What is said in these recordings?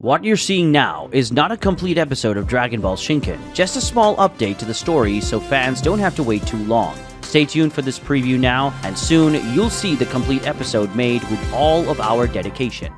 What you're seeing now is not a complete episode of Dragon Ball Shinken, just a small update to the story so fans don't have to wait too long. Stay tuned for this preview now, and soon you'll see the complete episode made with all of our dedication.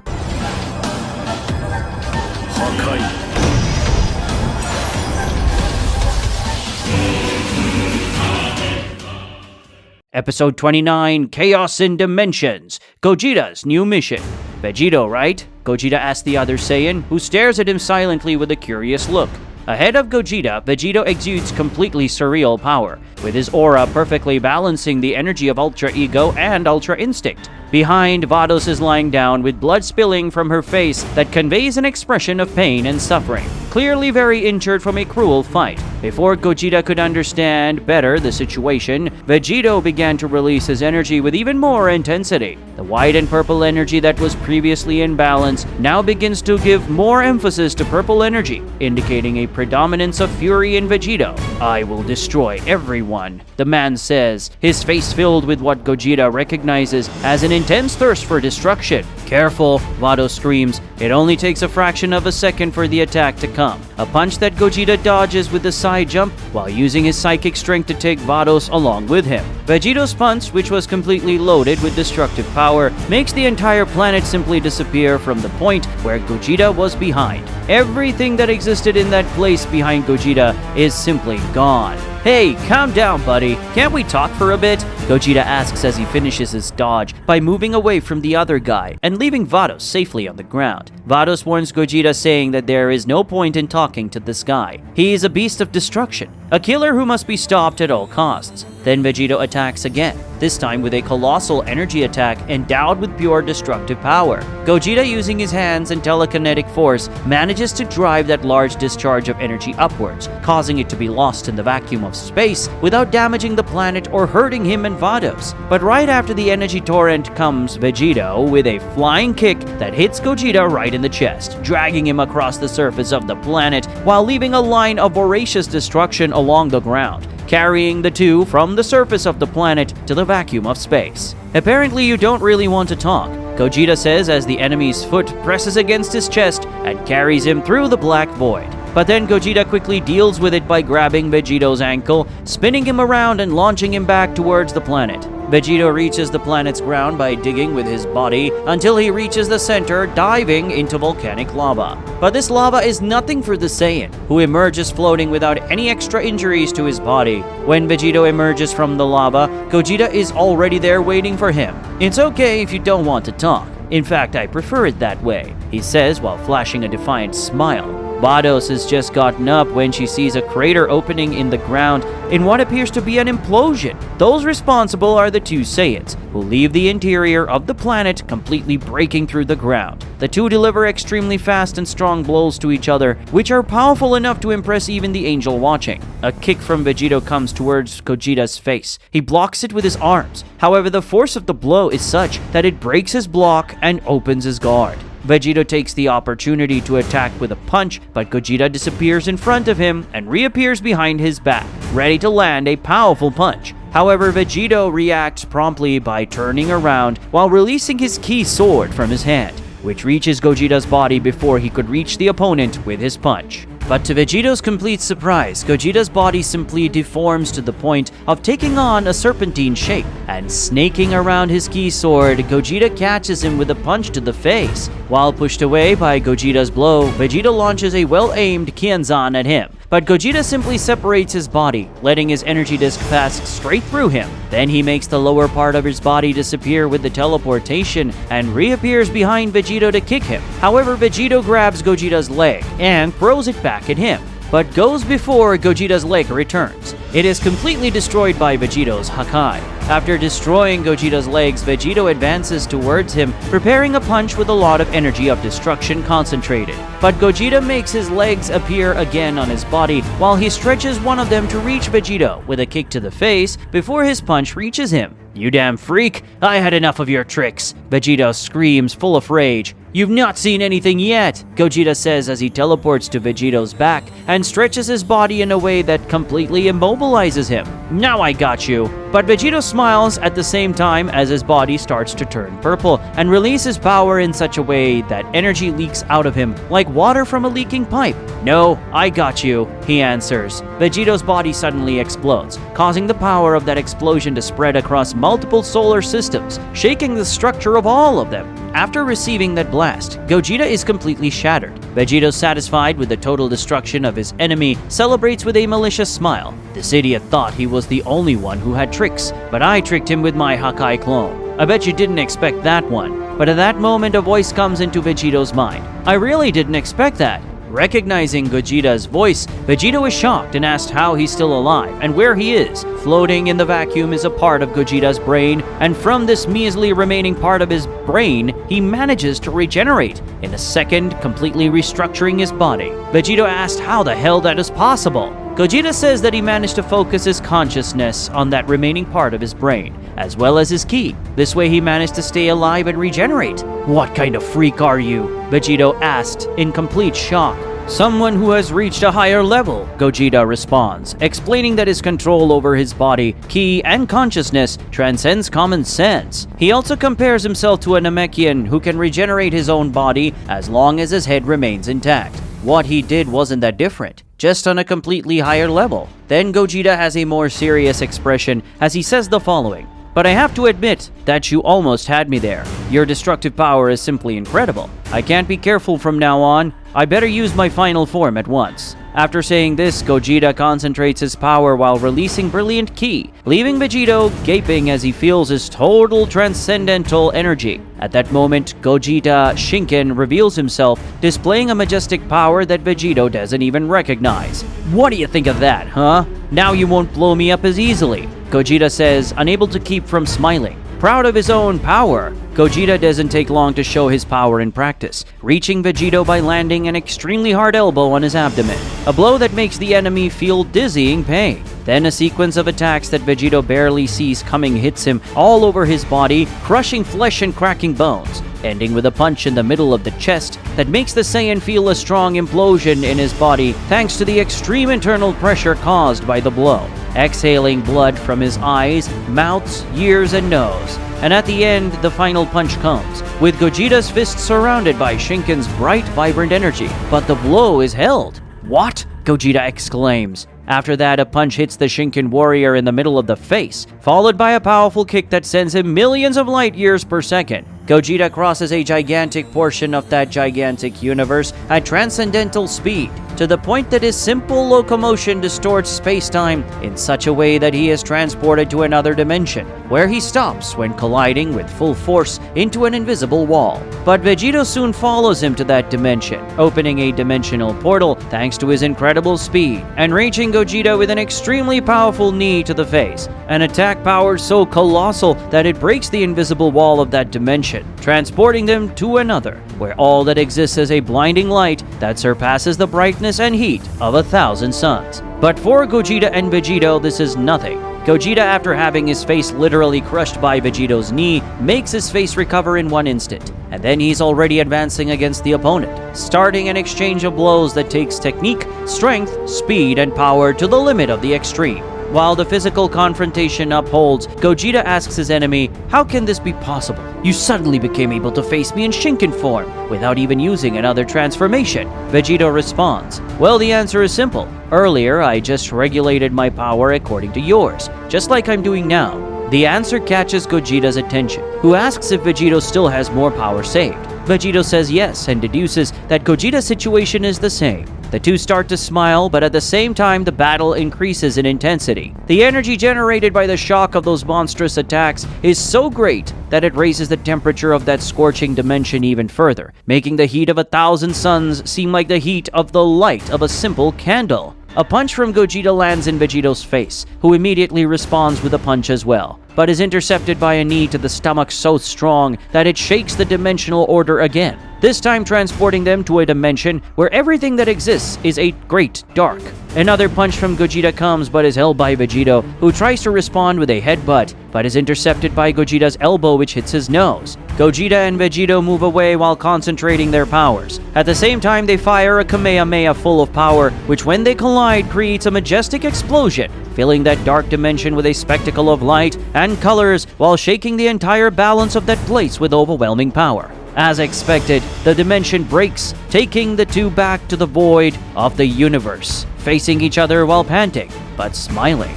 Episode 29, Chaos in Dimensions, Gogeta's new mission. Vegito, right? Gogeta asks the other Saiyan, who stares at him silently with a curious look. Ahead of Gogeta, Vegito exudes completely surreal power, with his aura perfectly balancing the energy of Ultra Ego and Ultra Instinct. Behind, Vados is lying down with blood spilling from her face that conveys an expression of pain and suffering, clearly very injured from a cruel fight. Before Gogeta could understand better the situation, Vegito began to release his energy with even more intensity. The white and purple energy that was previously in balance now begins to give more emphasis to purple energy, indicating a predominance of fury in Vegito. "I will destroy everyone," the man says, his face filled with what Gogeta recognizes as an intense thirst for destruction. "Careful," Vados screams. It only takes a fraction of a second for the attack to come. A punch that Gogeta dodges with a side jump while using his psychic strength to take Vados along with him. Vegito's punch, which was completely loaded with destructive power, makes the entire planet simply disappear from the point where Gogeta was behind. Everything that existed in that place behind Gogeta is simply gone. "Hey, calm down, buddy. Can't we talk for a bit?" Gogeta asks as he finishes his dodge by moving away from the other guy and leaving Vados safely on the ground. Vados warns Gogeta, saying that there is no point in talking to this guy. He is a beast of destruction, a killer who must be stopped at all costs. Then Vegito attacks again, this time with a colossal energy attack endowed with pure destructive power. Gogeta, using his hands and telekinetic force, manages to drive that large discharge of energy upwards, causing it to be lost in the vacuum of space without damaging the planet or hurting him and Vados. But right after the energy torrent comes Vegito with a flying kick that hits Gogeta right in the chest, dragging him across the surface of the planet while leaving a line of voracious destruction along the ground, carrying the two from the surface of the planet to the vacuum of space. "Apparently you don't really want to talk," Gogeta says as the enemy's foot presses against his chest and carries him through the black void. But then Gogeta quickly deals with it by grabbing Vegito's ankle, spinning him around and launching him back towards the planet. Vegito reaches the planet's ground by digging with his body until he reaches the center, diving into volcanic lava. But this lava is nothing for the Saiyan, who emerges floating without any extra injuries to his body. When Vegito emerges from the lava, Gogeta is already there waiting for him. "It's okay if you don't want to talk. In fact, I prefer it that way," he says while flashing a defiant smile. Vados has just gotten up when she sees a crater opening in the ground in what appears to be an implosion. Those responsible are the two Saiyans, who leave the interior of the planet completely breaking through the ground. The two deliver extremely fast and strong blows to each other, which are powerful enough to impress even the angel watching. A kick from Vegito comes towards Gogeta's face. He blocks it with his arms. However, the force of the blow is such that it breaks his block and opens his guard. Vegito takes the opportunity to attack with a punch, but Gogeta disappears in front of him and reappears behind his back, ready to land a powerful punch. However, Vegito reacts promptly by turning around while releasing his key sword from his hand, which reaches Gogeta's body before he could reach the opponent with his punch. But to Vegito's complete surprise, Gogeta's body simply deforms to the point of taking on a serpentine shape, and snaking around his key sword, Gogeta catches him with a punch to the face. While pushed away by Gogeta's blow, Vegito launches a well-aimed Kienzan at him, but Gogeta simply separates his body, letting his energy disc pass straight through him. Then he makes the lower part of his body disappear with the teleportation and reappears behind Vegito to kick him. However, Vegito grabs Gogeta's leg and throws it back at him, but goes before Gogeta's leg returns. It is completely destroyed by Vegito's Hakai. After destroying Gogeta's legs, Vegito advances towards him, preparing a punch with a lot of energy of destruction concentrated. But Gogeta makes his legs appear again on his body while he stretches one of them to reach Vegito with a kick to the face before his punch reaches him. "You damn freak! I had enough of your tricks!" Vegito screams, full of rage. "You've not seen anything yet," Gogeta says as he teleports to Vegito's back and stretches his body in a way that completely immobilizes him. "Now I got you." But Vegito smiles at the same time as his body starts to turn purple and releases power in such a way that energy leaks out of him like water from a leaking pipe. "No, I got you," he answers. Vegito's body suddenly explodes, causing the power of that explosion to spread across multiple solar systems, shaking the structure of all of them. After receiving that blast, Gogeta is completely shattered. Vegito, satisfied with the total destruction of his enemy, celebrates with a malicious smile. "This idiot thought he was the only one who had tricks, but I tricked him with my Hakai clone. I bet you didn't expect that one." But at that moment, a voice comes into Vegito's mind. "I really didn't expect that." Recognizing Gogeta's voice, Vegito is shocked and asked how he's still alive and where he is. Floating in the vacuum is a part of Gogeta's brain, and from this measly remaining part of his brain, he manages to regenerate in a second, completely restructuring his body. Vegito asked how the hell that is possible. Gogeta says that he managed to focus his consciousness on that remaining part of his brain, as well as his ki. This way he managed to stay alive and regenerate. "What kind of freak are you?" Vegito asked in complete shock. "Someone who has reached a higher level," Gogeta responds, explaining that his control over his body, ki, and consciousness transcends common sense. He also compares himself to a Namekian who can regenerate his own body as long as his head remains intact. What he did wasn't that different, just on a completely higher level. Then Gogeta has a more serious expression as he says the following. "But I have to admit that you almost had me there. Your destructive power is simply incredible. I can't be careful from now on. I better use my final form at once." After saying this, Gogeta concentrates his power while releasing brilliant ki, leaving Vegito gaping as he feels his total transcendental energy. At that moment, Gogeta Shinken reveals himself, displaying a majestic power that Vegito doesn't even recognize. "What do you think of that, huh? Now you won't blow me up as easily," Gogeta says, unable to keep from smiling. Proud of his own power, Gogeta doesn't take long to show his power in practice, reaching Vegito by landing an extremely hard elbow on his abdomen, a blow that makes the enemy feel dizzying pain. Then a sequence of attacks that Vegito barely sees coming hits him all over his body, crushing flesh and cracking bones, ending with a punch in the middle of the chest that makes the Saiyan feel a strong implosion in his body thanks to the extreme internal pressure caused by the blow, exhaling blood from his eyes, mouths, ears, and nose. And at the end, the final punch comes, with Gogeta's fist surrounded by Shinken's bright, vibrant energy, but the blow is held. "What?" Gogeta exclaims. After that, a punch hits the Shinken warrior in the middle of the face, followed by a powerful kick that sends him millions of light years per second. Gogeta crosses a gigantic portion of that gigantic universe at transcendental speed, to the point that his simple locomotion distorts space-time in such a way that he is transported to another dimension, where he stops when colliding with full force into an invisible wall. But Vegito soon follows him to that dimension, opening a dimensional portal thanks to his incredible speed, and reaching Gogeta with an extremely powerful knee to the face, an attack power so colossal that it breaks the invisible wall of that dimension, transporting them to another, where all that exists is a blinding light that surpasses the brightness and heat of 1,000 suns. But for Gogeta and Vegito, this is nothing. Gogeta, after having his face literally crushed by Vegito's knee, makes his face recover in one instant, and then he's already advancing against the opponent, starting an exchange of blows that takes technique, strength, speed, and power to the limit of the extreme. While the physical confrontation upholds, Gogeta asks his enemy, "How can this be possible? You suddenly became able to face me in Shinken form without even using another transformation." Vegito responds, "Well, the answer is simple. Earlier, I just regulated my power according to yours, just like I'm doing now." The answer catches Gogeta's attention, who asks if Vegito still has more power saved. Vegito says yes and deduces that Gogeta's situation is the same. The two start to smile, but at the same time the battle increases in intensity. The energy generated by the shock of those monstrous attacks is so great that it raises the temperature of that scorching dimension even further, making the heat of 1,000 suns seem like the heat of the light of a simple candle. A punch from Gogeta lands in Vegito's face, who immediately responds with a punch as well, but is intercepted by a knee to the stomach so strong that it shakes the dimensional order again. this time transporting them to a dimension where everything that exists is a great dark. Another punch from Gogeta comes but is held by Vegito, who tries to respond with a headbutt, but is intercepted by Gogeta's elbow, which hits his nose. Gogeta and Vegito move away while concentrating their powers. At the same time, they fire a Kamehameha full of power, which when they collide creates a majestic explosion, filling that dark dimension with a spectacle of light and colors while shaking the entire balance of that place with overwhelming power. As expected, the dimension breaks, taking the two back to the void of the universe, facing each other while panting, but smiling.